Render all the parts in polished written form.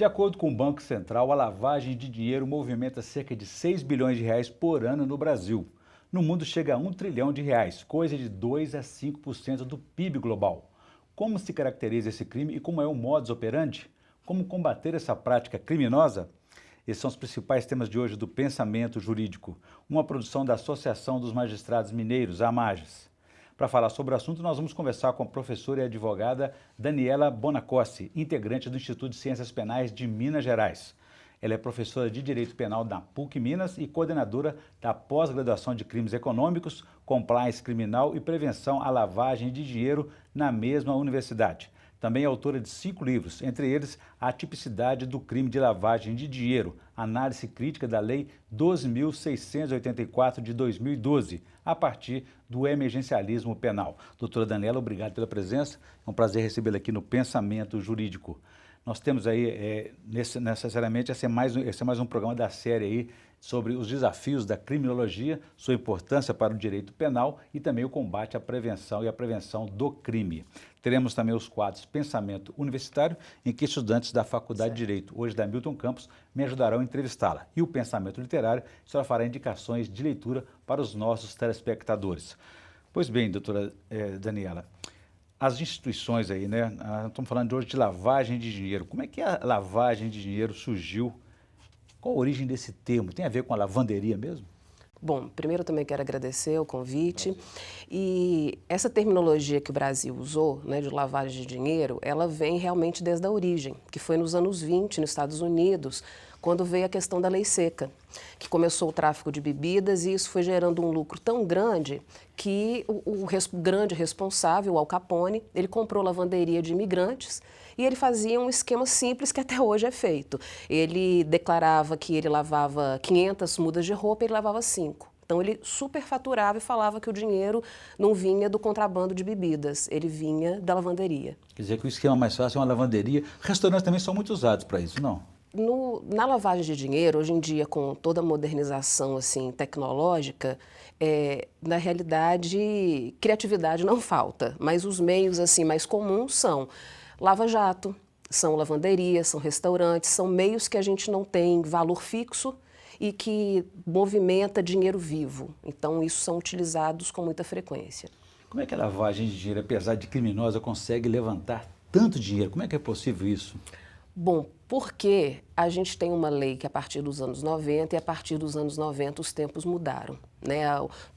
De acordo com o Banco Central, a lavagem de dinheiro movimenta cerca de 6 bilhões de reais por ano no Brasil. No mundo chega a 1 trilhão de reais, coisa de 2 a 5% do PIB global. Como se caracteriza esse crime e como é o modus operandi? Como combater essa prática criminosa? Esses são os principais temas de hoje do Pensamento Jurídico, uma produção da Associação dos Magistrados Mineiros, a AMAGES. Para falar sobre o assunto, nós vamos conversar com a professora e advogada Daniela Bonacossi, integrante do Instituto de Ciências Penais de Minas Gerais. Ela é professora de Direito Penal da PUC Minas e coordenadora da pós-graduação de Crimes Econômicos, Compliance Criminal e Prevenção à Lavagem de Dinheiro na mesma universidade. Também é autora de 5 livros, entre eles A Tipicidade do Crime de Lavagem de Dinheiro, Análise Crítica da Lei 12.684 de 2012, a partir do emergencialismo penal. Doutora Daniela, obrigado pela presença. É um prazer recebê-la aqui no Pensamento Jurídico. Nós temos aí, necessariamente, esse é mais um programa da série aí sobre os desafios da criminologia, sua importância para o direito penal e também o combate à prevenção e a prevenção do crime. Teremos também os quadros Pensamento Universitário, em que estudantes da Faculdade de Direito, hoje da Milton Campos, me ajudarão a entrevistá-la. E o Pensamento Literário, a senhora fará indicações de leitura para os nossos telespectadores. Pois bem, doutora Daniela, as instituições aí, né? Nós estamos falando hoje de lavagem de dinheiro. Como é que a lavagem de dinheiro surgiu? Qual a origem desse termo? Tem a ver com a lavanderia mesmo? Bom, primeiro eu também quero agradecer o convite. E essa terminologia que o Brasil usou, né, de lavagem de dinheiro, ela vem realmente desde a origem, que foi nos anos 20, nos Estados Unidos, quando veio a questão da lei seca, que começou o tráfico de bebidas e isso foi gerando um lucro tão grande que o grande responsável, o Al Capone, ele comprou lavanderia de imigrantes e ele fazia um esquema simples que até hoje é feito. Ele declarava que ele lavava 500 mudas de roupa e ele lavava 5. Então ele superfaturava e falava que o dinheiro não vinha do contrabando de bebidas, ele vinha da lavanderia. Quer dizer que o esquema mais fácil é uma lavanderia. Restaurantes também são muito usados para isso, não? Na lavagem de dinheiro, hoje em dia, com toda a modernização assim, tecnológica, na realidade, criatividade não falta, mas os meios assim, mais comuns são lava-jato, são lavanderias, são restaurantes, são meios que a gente não tem valor fixo e que movimenta dinheiro vivo. Então, isso são utilizados com muita frequência. Como é que a lavagem de dinheiro, apesar de criminosa, consegue levantar tanto dinheiro? Como é que é possível isso? Bom, porque a gente tem uma lei que a partir dos anos 90 e a partir dos anos 90 os tempos mudaram. Né?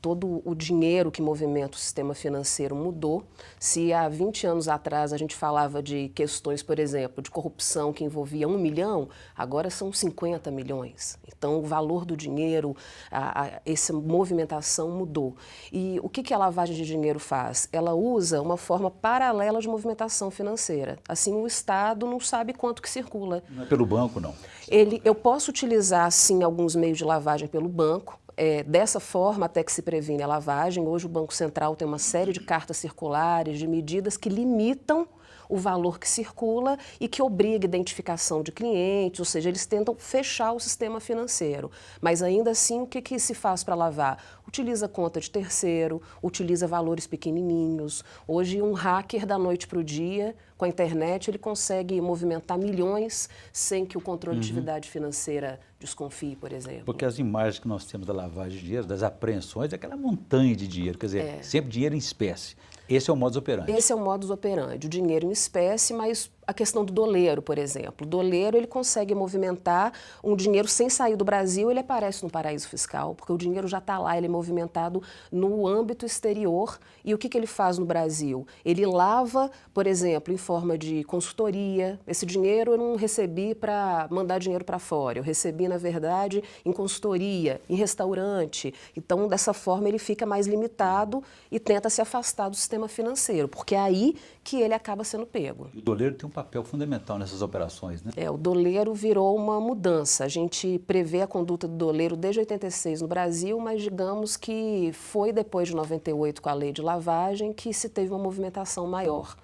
Todo o dinheiro que movimenta o sistema financeiro mudou. Se há 20 anos atrás a gente falava de questões, por exemplo, de corrupção que envolvia 1 milhão, agora são 50 milhões. Então, o valor do dinheiro, essa movimentação mudou. E o que a lavagem de dinheiro faz? Ela usa uma forma paralela de movimentação financeira. Assim, o Estado não sabe quanto que circula. Não é pelo banco, não? Eu posso utilizar, sim, alguns meios de lavagem pelo banco. Dessa forma, até que se previne a lavagem, hoje o Banco Central tem uma série de cartas circulares, de medidas que limitam o valor que circula e que obriga a identificação de clientes, ou seja, eles tentam fechar o sistema financeiro. Mas ainda assim, o que se faz para lavar? Utiliza conta de terceiro, utiliza valores pequenininhos. Hoje, um hacker da noite para o dia, com a internet, ele consegue movimentar milhões sem que o controle de atividade financeira desconfie, por exemplo. Porque as imagens que nós temos da lavagem de dinheiro, das apreensões, é aquela montanha de dinheiro, quer dizer, sempre dinheiro em espécie. Esse é o modus operandi. Esse é o modus operandi, o dinheiro em espécie, mas a questão do doleiro, por exemplo. O doleiro, ele consegue movimentar um dinheiro sem sair do Brasil, ele aparece no paraíso fiscal, porque o dinheiro já está lá, ele é movimentado no âmbito exterior. E o que ele faz no Brasil? Ele lava, por exemplo, em forma de consultoria. Esse dinheiro eu não recebi para mandar dinheiro para fora, eu recebi, na verdade, em consultoria, em restaurante. Então, dessa forma, ele fica mais limitado e tenta se afastar do sistema financeiro, porque é aí que ele acaba sendo pego. O doleiro tem um papel fundamental nessas operações, né? O doleiro virou uma mudança. A gente prevê a conduta do doleiro desde 86 no Brasil, mas digamos que foi depois de 98 com a lei de lavagem que se teve uma movimentação maior.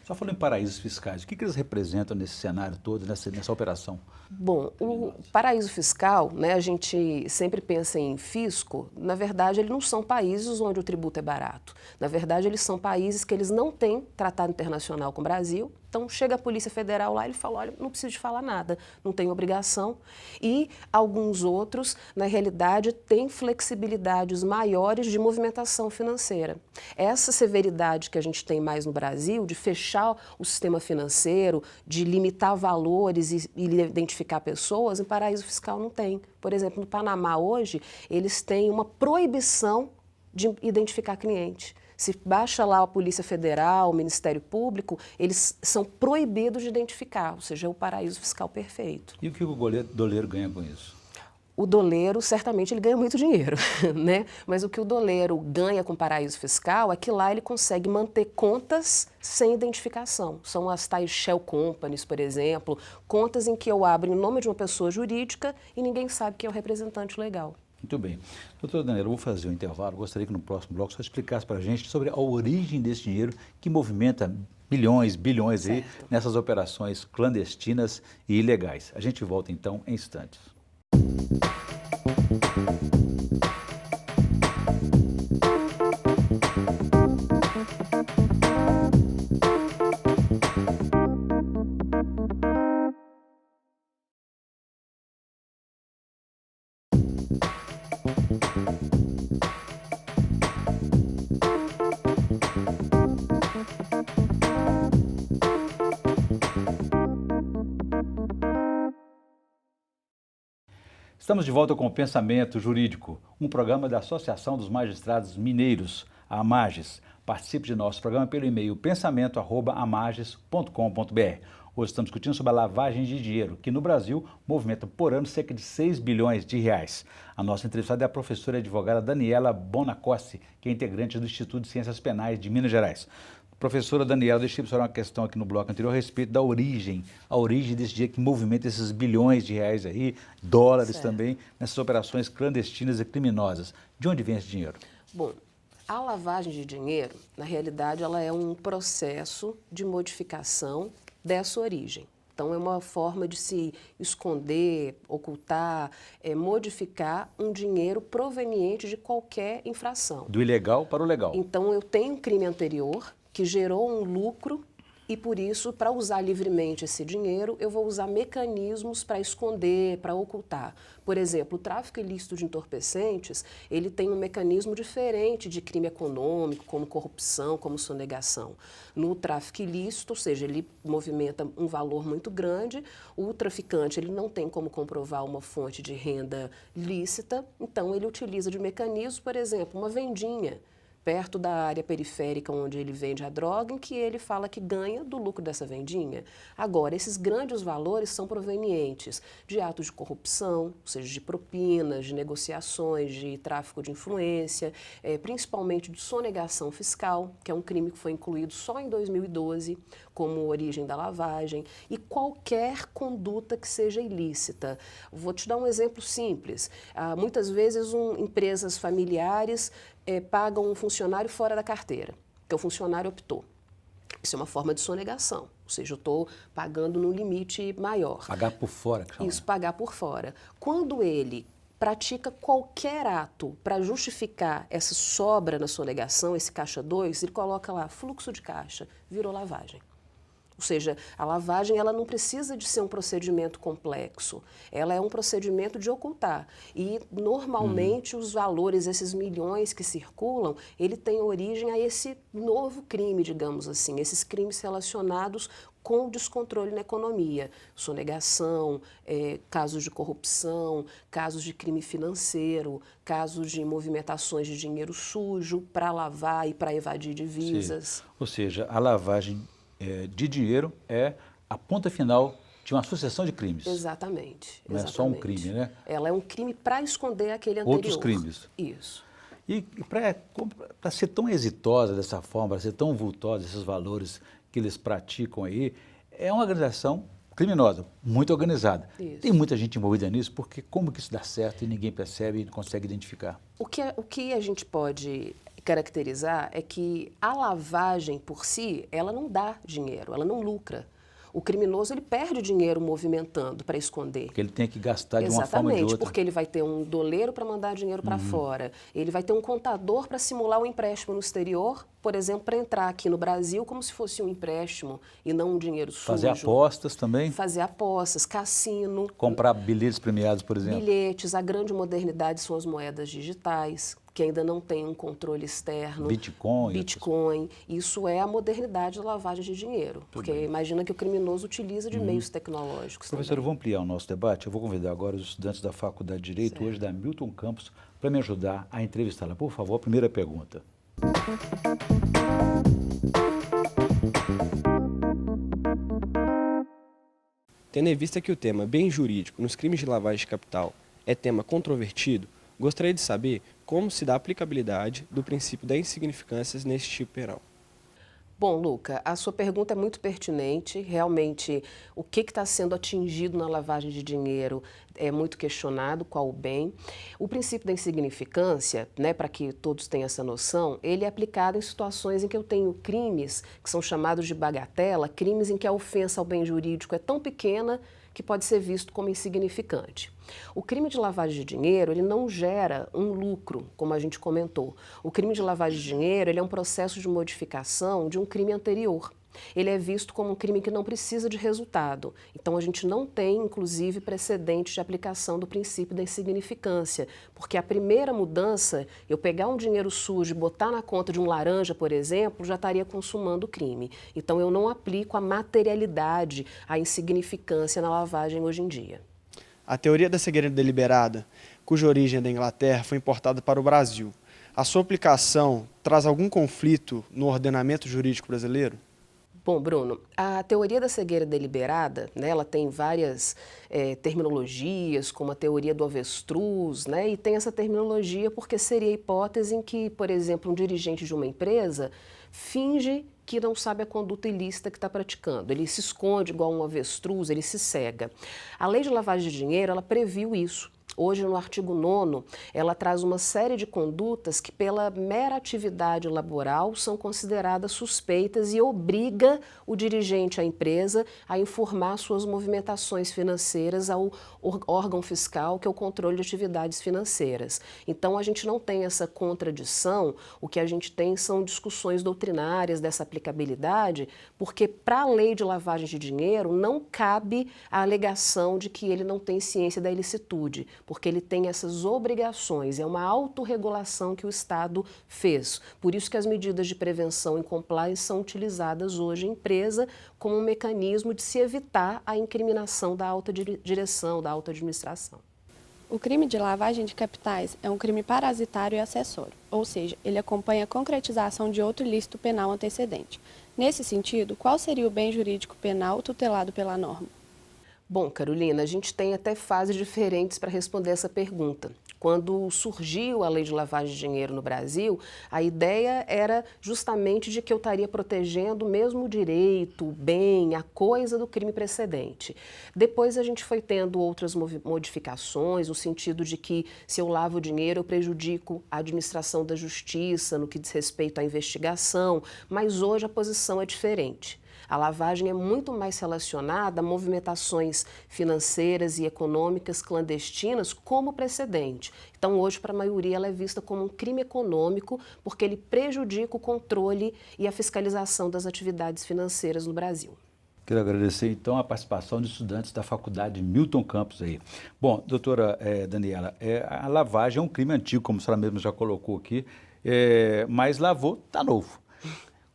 Só falando em paraísos fiscais, o que eles representam nesse cenário todo, nessa operação? Bom, o paraíso fiscal, né, a gente sempre pensa em fisco, na verdade eles não são países onde o tributo é barato. Na verdade eles são países que eles não têm tratado internacional com o Brasil, Então, chega a Polícia Federal lá, ele fala, olha, não preciso de falar nada, não tem obrigação. E alguns outros, na realidade, têm flexibilidades maiores de movimentação financeira. Essa severidade que a gente tem mais no Brasil, de fechar o sistema financeiro, de limitar valores e identificar pessoas, em paraíso fiscal não tem. Por exemplo, no Panamá hoje, eles têm uma proibição de identificar cliente. Se baixa lá a Polícia Federal, o Ministério Público, eles são proibidos de identificar, ou seja, é o paraíso fiscal perfeito. E o que o doleiro ganha com isso? O doleiro, certamente, ele ganha muito dinheiro, né? Mas o que o doleiro ganha com paraíso fiscal é que lá ele consegue manter contas sem identificação. São as tais shell companies, por exemplo, contas em que eu abro em nome de uma pessoa jurídica e ninguém sabe quem é o representante legal. Muito bem. Doutora Daniela, eu vou fazer um intervalo. Gostaria que no próximo bloco você explicasse para a gente sobre a origem desse dinheiro que movimenta milhões, bilhões aí nessas operações clandestinas e ilegais. A gente volta então em instantes. Estamos de volta com o Pensamento Jurídico, um programa da Associação dos Magistrados Mineiros, a AMAGES. Participe de nosso programa pelo e-mail pensamento@amages.com.br. Hoje estamos discutindo sobre a lavagem de dinheiro, que no Brasil movimenta por ano cerca de 6 bilhões de reais. A nossa entrevistada é a professora e advogada Daniela Bonacossi, que é integrante do Instituto de Ciências Penais de Minas Gerais. Professora Daniela, deixei para uma questão aqui no bloco anterior a respeito da origem, a origem desse dinheiro que movimenta esses bilhões de reais aí, dólares também, nessas operações clandestinas e criminosas. De onde vem esse dinheiro? Bom, a lavagem de dinheiro, na realidade, ela é um processo de modificação dessa origem. Então, é uma forma de se esconder, ocultar, modificar um dinheiro proveniente de qualquer infração. Do ilegal para o legal. Então, eu tenho um crime anterior que gerou um lucro e, por isso, para usar livremente esse dinheiro, eu vou usar mecanismos para esconder, para ocultar. Por exemplo, o tráfico ilícito de entorpecentes, ele tem um mecanismo diferente de crime econômico, como corrupção, como sonegação. No tráfico ilícito, ou seja, ele movimenta um valor muito grande, o traficante ele não tem como comprovar uma fonte de renda lícita, então ele utiliza de mecanismos, por exemplo, uma vendinha perto da área periférica onde ele vende a droga, em que ele fala que ganha do lucro dessa vendinha. Agora, esses grandes valores são provenientes de atos de corrupção, ou seja, de propinas, de negociações, de tráfico de influência, principalmente de sonegação fiscal, que é um crime que foi incluído só em 2012 como origem da lavagem, e qualquer conduta que seja ilícita. Vou te dar um exemplo simples. Muitas vezes, empresas familiares pagam um funcionário fora da carteira, porque o funcionário optou. Isso é uma forma de sonegação, ou seja, eu estou pagando num limite maior. Pagar por fora, que chama. Isso, pagar por fora. Quando ele pratica qualquer ato para justificar essa sobra na sonegação, esse caixa 2, ele coloca lá fluxo de caixa, virou lavagem. Ou seja, a lavagem ela não precisa de ser um procedimento complexo, ela é um procedimento de ocultar. E, normalmente, os valores, esses milhões que circulam, ele tem origem a esse novo crime, digamos assim, esses crimes relacionados com descontrole na economia, sonegação, casos de corrupção, casos de crime financeiro, casos de movimentações de dinheiro sujo para lavar e para evadir divisas. Sim. Ou seja, a lavagem de dinheiro é a ponta final de uma sucessão de crimes. Exatamente. Não é só um crime, né? Ela é um crime para esconder aquele anterior. Outros crimes. Isso. E para ser tão exitosa dessa forma, para ser tão vultosa esses valores que eles praticam aí, é uma organização criminosa, muito organizada. Isso. Tem muita gente envolvida nisso, porque como que isso dá certo e ninguém percebe e não consegue identificar? O que a gente pode caracterizar é que a lavagem por si, ela não dá dinheiro, ela não lucra. O criminoso ele perde dinheiro movimentando para esconder. Porque ele tem que gastar de uma forma ou de outra. Exatamente, porque ele vai ter um doleiro para mandar dinheiro para fora, ele vai ter um contador para simular um empréstimo no exterior, por exemplo, para entrar aqui no Brasil como se fosse um empréstimo e não um dinheiro sujo. Fazer apostas também? Fazer apostas, cassino. Comprar bilhetes premiados, por exemplo? Bilhetes, a grande modernidade são as moedas digitais, que ainda não tem um controle externo. Bitcoin. Isso é a modernidade da lavagem de dinheiro. Porque imagina que o criminoso utiliza de meios tecnológicos. Professor, vamos ampliar o nosso debate. Eu vou convidar agora os estudantes da Faculdade de Direito, hoje da Milton Campos, para me ajudar a entrevistá-la. Por favor, a primeira pergunta. Tendo em vista que o tema bem jurídico nos crimes de lavagem de capital é tema controvertido, gostaria de saber como se dá a aplicabilidade do princípio da insignificância neste tipo penal. Bom, Luca, a sua pergunta é muito pertinente. Realmente, o que está sendo atingido na lavagem de dinheiro é muito questionado, qual o bem. O princípio da insignificância, né, para que todos tenham essa noção, ele é aplicado em situações em que eu tenho crimes que são chamados de bagatela, crimes em que a ofensa ao bem jurídico é tão pequena que pode ser visto como insignificante. O crime de lavagem de dinheiro, ele não gera um lucro, como a gente comentou. O crime de lavagem de dinheiro, ele é um processo de modificação de um crime anterior. Ele é visto como um crime que não precisa de resultado. Então, a gente não tem, inclusive, precedente de aplicação do princípio da insignificância, porque a primeira mudança, eu pegar um dinheiro sujo e botar na conta de um laranja, por exemplo, já estaria consumando o crime. Então, eu não aplico a materialidade, a insignificância na lavagem hoje em dia. A teoria da cegueira deliberada, cuja origem é da Inglaterra, foi importada para o Brasil. A sua aplicação traz algum conflito no ordenamento jurídico brasileiro? Bom, Bruno, a teoria da cegueira deliberada, né, ela tem várias terminologias, como a teoria do avestruz, né, e tem essa terminologia porque seria a hipótese em que, por exemplo, um dirigente de uma empresa finge que não sabe a conduta ilícita que está praticando. Ele se esconde igual um avestruz, ele se cega. A lei de lavagem de dinheiro, ela previu isso. Hoje, no artigo 9º, ela traz uma série de condutas que, pela mera atividade laboral, são consideradas suspeitas e obriga o dirigente, a empresa, a informar suas movimentações financeiras ao órgão fiscal, que é o controle de atividades financeiras. Então, a gente não tem essa contradição, o que a gente tem são discussões doutrinárias dessa aplicabilidade, porque para a lei de lavagem de dinheiro não cabe a alegação de que ele não tem ciência da ilicitude, porque ele tem essas obrigações, é uma autorregulação que o Estado fez. Por isso que as medidas de prevenção e compliance são utilizadas hoje em empresa como um mecanismo de se evitar a incriminação da alta direção, da alta administração. O crime de lavagem de capitais é um crime parasitário e acessório, ou seja, ele acompanha a concretização de outro ilícito penal antecedente. Nesse sentido, qual seria o bem jurídico penal tutelado pela norma? Bom, Carolina, a gente tem até fases diferentes para responder essa pergunta. Quando surgiu a lei de lavagem de dinheiro no Brasil, a ideia era justamente de que eu estaria protegendo mesmo o direito, o bem, a coisa do crime precedente. Depois a gente foi tendo outras modificações, no sentido de que se eu lavo dinheiro eu prejudico a administração da justiça no que diz respeito à investigação, mas hoje a posição é diferente. A lavagem é muito mais relacionada a movimentações financeiras e econômicas clandestinas como precedente. Então, hoje, para a maioria, ela é vista como um crime econômico porque ele prejudica o controle e a fiscalização das atividades financeiras no Brasil. Quero agradecer, então, a participação de estudantes da Faculdade Milton Campos aí. Bom, doutora Daniela, a lavagem é um crime antigo, como a senhora mesmo já colocou aqui, mas lavou, está novo.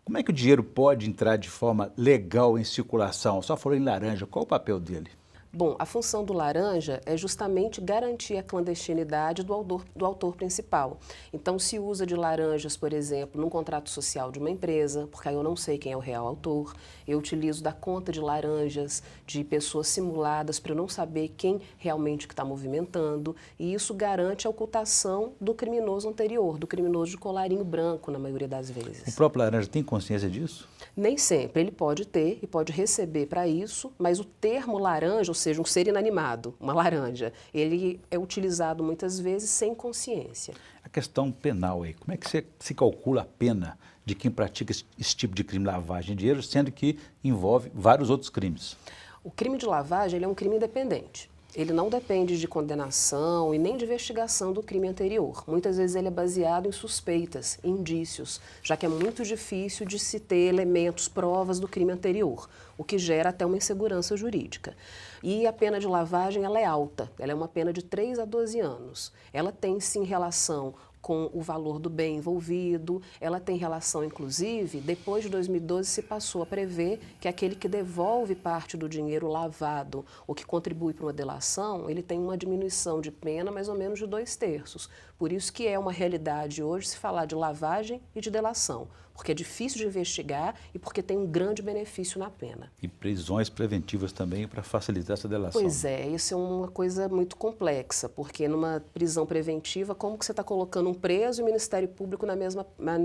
Como é que o dinheiro pode entrar de forma legal em circulação? Só falou em laranja, qual o papel dele? Bom, a função do laranja é justamente garantir a clandestinidade do autor principal. Então, se usa de laranjas, por exemplo, num contrato social de uma empresa, porque aí eu não sei quem é o real autor. Eu utilizo da conta de laranjas de pessoas simuladas para eu não saber quem realmente que está movimentando. E isso garante a ocultação do criminoso anterior, do criminoso de colarinho branco, na maioria das vezes. O próprio laranja tem consciência disso? Nem sempre. Ele pode ter e pode receber para isso, mas o termo laranja, ou seja, um ser inanimado, uma laranja, ele é utilizado muitas vezes sem consciência. A questão penal aí, como é que se calcula a pena de quem pratica esse tipo de crime, lavagem de dinheiro, sendo que envolve vários outros crimes? O crime de lavagem ele é um crime independente. Ele não depende de condenação e nem de investigação do crime anterior. Muitas vezes ele é baseado em suspeitas, indícios, já que é muito difícil de se ter elementos, provas do crime anterior, o que gera até uma insegurança jurídica. E a pena de lavagem ela é alta, ela é uma pena de 3 a 12 anos. Ela tem sim relação com o valor do bem envolvido, ela tem relação, inclusive, depois de 2012 se passou a prever que aquele que devolve parte do dinheiro lavado ou que contribui para uma delação, ele tem uma diminuição de pena mais ou menos de 2/3. Por isso que é uma realidade hoje se falar de lavagem e de delação, porque é difícil de investigar e porque tem um grande benefício na pena. E prisões preventivas também para facilitar essa delação. Pois é, isso é uma coisa muito complexa, porque numa prisão preventiva, como que você está colocando um preso e o Ministério Público na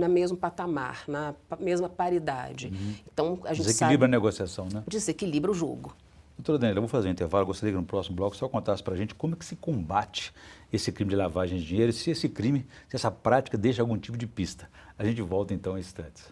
mesmo patamar, na mesma paridade? Então, a gente Desequilibra sabe, a negociação, né? desequilibra o jogo. Doutora Daniela, eu vou fazer um intervalo, eu gostaria que no próximo bloco só contasse para a gente como é que se combate esse crime de lavagem de dinheiro, se esse crime, se essa prática deixa algum tipo de pista. A gente volta então em instantes.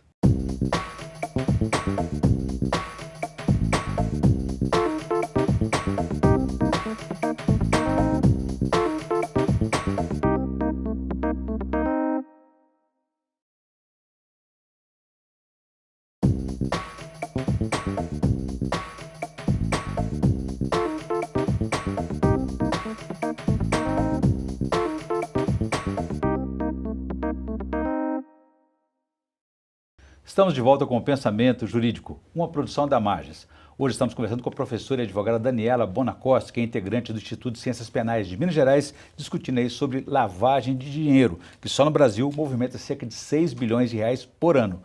Estamos de volta com o Pensamento Jurídico, uma produção da Marges. Hoje estamos conversando com a professora e advogada Daniela Bonacosta, que é integrante do Instituto de Ciências Penais de Minas Gerais, discutindo aí sobre lavagem de dinheiro, que só no Brasil movimenta cerca de 6 bilhões de reais por ano.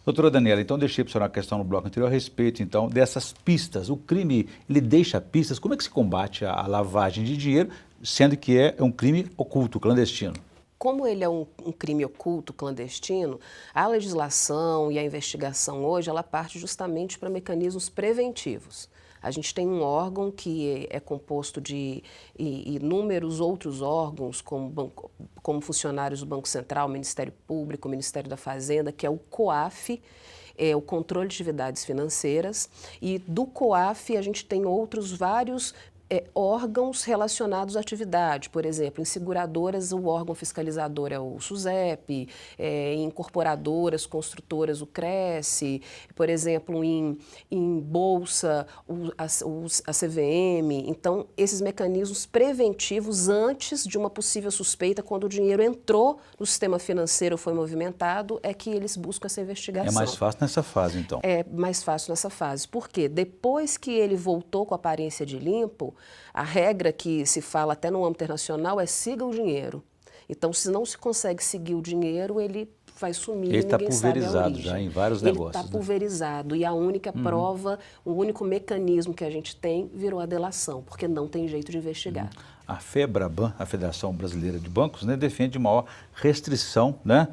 Doutora Daniela, então deixei para a senhora uma questão no bloco anterior a respeito então dessas pistas. O crime, ele deixa pistas, como é que se combate a lavagem de dinheiro, sendo que é um crime oculto, clandestino? Como ele é um crime oculto, clandestino, a legislação e a investigação hoje, ela parte justamente para mecanismos preventivos. A gente tem um órgão que é composto de inúmeros outros órgãos, como funcionários do Banco Central, Ministério Público, Ministério da Fazenda, que é o COAF, o Controle de Atividades Financeiras, e do COAF a gente tem outros vários órgãos relacionados à atividade. Por exemplo, em seguradoras, o órgão fiscalizador é o SUSEP, em incorporadoras, construtoras, o CRECE, por exemplo, em bolsa, a CVM. Então, esses mecanismos preventivos antes de uma possível suspeita, quando o dinheiro entrou no sistema financeiro ou foi movimentado, é que eles buscam essa investigação. É mais fácil nessa fase, então? É mais fácil nessa fase. Por quê? Depois que ele voltou com a aparência de limpo, a regra que se fala até no âmbito internacional é siga o dinheiro. Então, se não se consegue seguir o dinheiro, ele vai sumir e ninguém sabe a origem. Ele está pulverizado já em vários negócios. Ele está pulverizado e a única prova, o único mecanismo que a gente tem virou a delação, porque não tem jeito de investigar. A FEBRABAN, a Federação Brasileira de Bancos, né, defende maior restrição, né,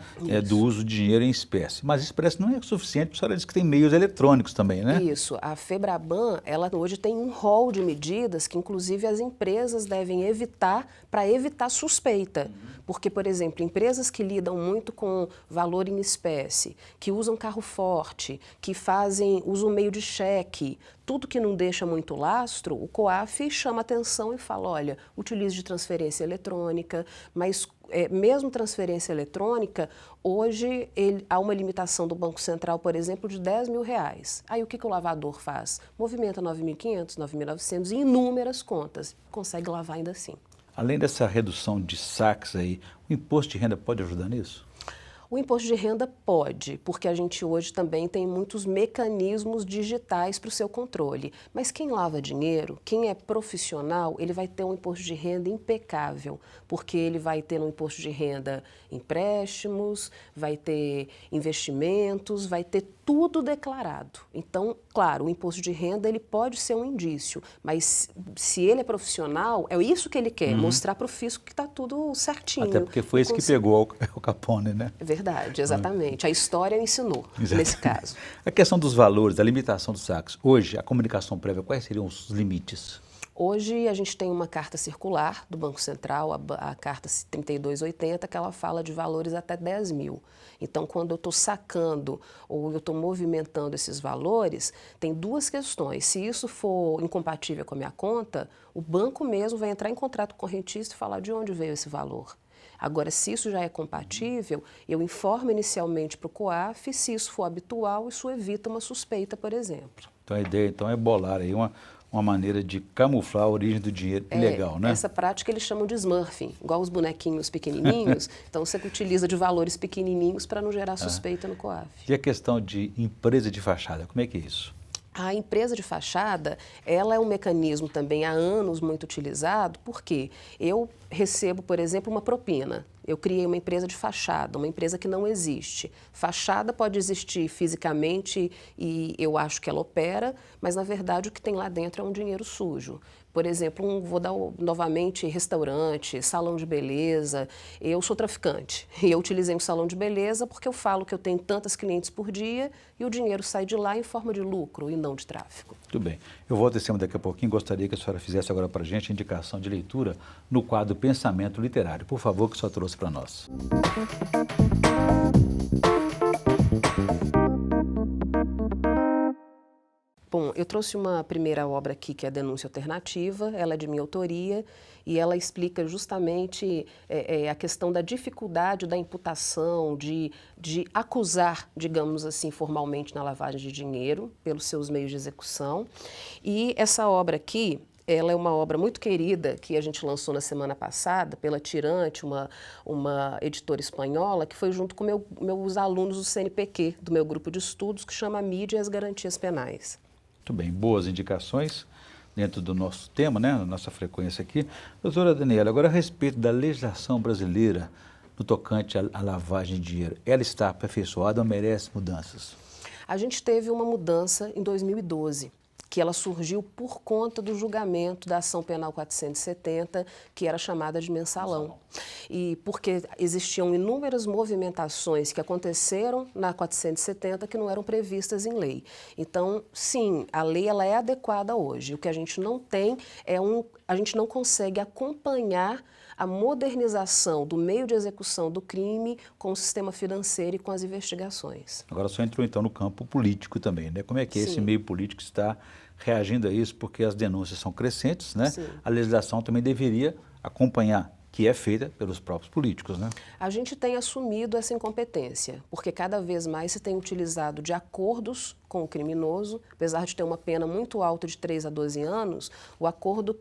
do uso de dinheiro em espécie. Mas isso parece que não é suficiente, porque a senhora disse que tem meios eletrônicos também, né? Isso. A FEBRABAN, ela hoje tem um rol de medidas que, inclusive, as empresas devem evitar para evitar suspeita. Porque, por exemplo, empresas que lidam muito com valor em espécie, que usam carro forte, que usam meio de cheque, tudo que não deixa muito lastro, o COAF chama atenção e fala, olha, utilize de transferência eletrônica, mas mesmo transferência eletrônica, hoje há uma limitação do Banco Central, por exemplo, de R$10 mil. Aí o que o lavador faz? Movimenta 9.500, 9.900 e inúmeras contas, consegue lavar ainda assim. Além dessa redução de saques aí, o imposto de renda pode ajudar nisso? O imposto de renda pode, porque a gente hoje também tem muitos mecanismos digitais para o seu controle. Mas quem lava dinheiro, quem é profissional, ele vai ter um imposto de renda impecável, porque ele vai ter no imposto de renda empréstimos, vai ter investimentos, vai ter tudo declarado. Então, claro, o imposto de renda ele pode ser um indício, mas se ele é profissional, é isso que ele quer, mostrar para o fisco que está tudo certinho. Até porque foi esse que pegou o Capone, né? É verdade, exatamente. A história ensinou, nesse caso. A questão dos valores, da limitação dos saques. Hoje, a comunicação prévia, quais seriam os limites? Hoje a gente tem uma carta circular do Banco Central, a carta 3280, que ela fala de valores até 10 mil. Então, quando eu estou sacando ou eu estou movimentando esses valores, tem duas questões. Se isso for incompatível com a minha conta, o banco mesmo vai entrar em contrato com o correntista e falar de onde veio esse valor. Agora, se isso já é compatível, eu informo inicialmente para o COAF, se isso for habitual, isso evita uma suspeita, por exemplo. Então a ideia então é bolar aí uma maneira de camuflar a origem do dinheiro ilegal, né? Essa prática eles chamam de smurfing, igual os bonequinhos pequenininhos. Então você utiliza de valores pequenininhos para não gerar suspeita no COAF. E a questão de empresa de fachada, como é que é isso? A empresa de fachada, ela é um mecanismo também há anos muito utilizado, porque eu recebo, por exemplo, uma propina. Eu criei uma empresa de fachada, uma empresa que não existe. Fachada pode existir fisicamente e eu acho que ela opera, mas na verdade o que tem lá dentro é um dinheiro sujo. Por exemplo, vou dar novamente restaurante, salão de beleza. Eu sou traficante e eu utilizei um salão de beleza porque eu falo que eu tenho tantas clientes por dia e o dinheiro sai de lá em forma de lucro e não de tráfico. Muito bem. Eu volto em cima daqui a pouquinho. Gostaria que a senhora fizesse agora para a gente a indicação de leitura no quadro Pensamento Literário. Por favor, que a senhora trouxe para nós. Bom, eu trouxe uma primeira obra aqui que é a Denúncia Alternativa, ela é de minha autoria e ela explica justamente a questão da dificuldade da imputação, de acusar, digamos assim, formalmente na lavagem de dinheiro pelos seus meios de execução. E essa obra aqui, ela é uma obra muito querida que a gente lançou na semana passada pela Tirante, uma editora espanhola, que foi junto com meus alunos do CNPq, do meu grupo de estudos, que chama Mídia e as Garantias Penais. Muito bem, boas indicações dentro do nosso tema, né, nossa frequência aqui. Doutora Daniela, agora a respeito da legislação brasileira no tocante à lavagem de dinheiro, ela está aperfeiçoada ou merece mudanças? A gente teve uma mudança em 2012, que ela surgiu por conta do julgamento da ação penal 470, que era chamada de mensalão. E porque existiam inúmeras movimentações que aconteceram na 470 que não eram previstas em lei. Então, sim, a lei ela é adequada hoje. O que a gente não tem a gente não consegue acompanhar a modernização do meio de execução do crime com o sistema financeiro e com as investigações. Agora só entrou então no campo político também, né? Como é que esse meio político está reagindo a isso? Porque as denúncias são crescentes, né? Sim. A legislação também deveria acompanhar, que é feita pelos próprios políticos, né? A gente tem assumido essa incompetência, porque cada vez mais se tem utilizado de acordos com o criminoso, apesar de ter uma pena muito alta de 3 a 12 anos,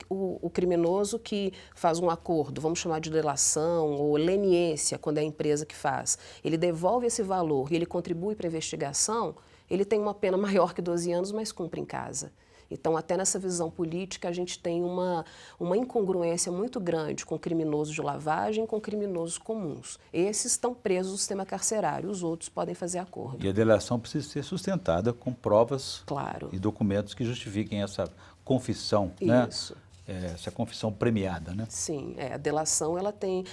o criminoso que faz um acordo, vamos chamar de delação ou leniência, quando é a empresa que faz, ele devolve esse valor e ele contribui para a investigação, ele tem uma pena maior que 12 anos, mas cumpre em casa. Então, até nessa visão política, a gente tem uma incongruência muito grande com criminosos de lavagem e com criminosos comuns. Esses estão presos no sistema carcerário, os outros podem fazer acordo. E a delação precisa ser sustentada com provas Claro. e documentos que justifiquem essa confissão, Isso. né? Essa confissão premiada, né? Sim, a delação ela tem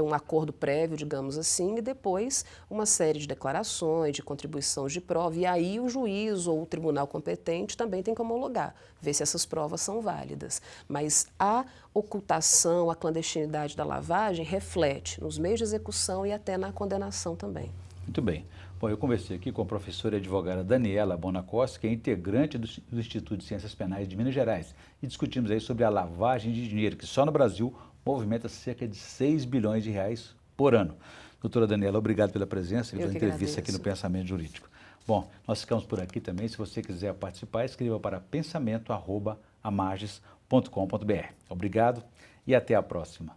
um acordo prévio, digamos assim, e depois uma série de declarações, de contribuições de prova, e aí o juiz ou o tribunal competente também tem que homologar, ver se essas provas são válidas. Mas a ocultação, a clandestinidade da lavagem reflete nos meios de execução e até na condenação também. Muito bem. Bom, eu conversei aqui com a professora e advogada Daniela Bonacosta, que é integrante do Instituto de Ciências Penais de Minas Gerais, e discutimos aí sobre a lavagem de dinheiro, que só no Brasil movimenta cerca de 6 bilhões de reais por ano. Doutora Daniela, obrigado pela presença e pela entrevista aqui no Pensamento Jurídico. Bom, nós ficamos por aqui também. Se você quiser participar, escreva para pensamento@amarges.com.br. Obrigado e até a próxima.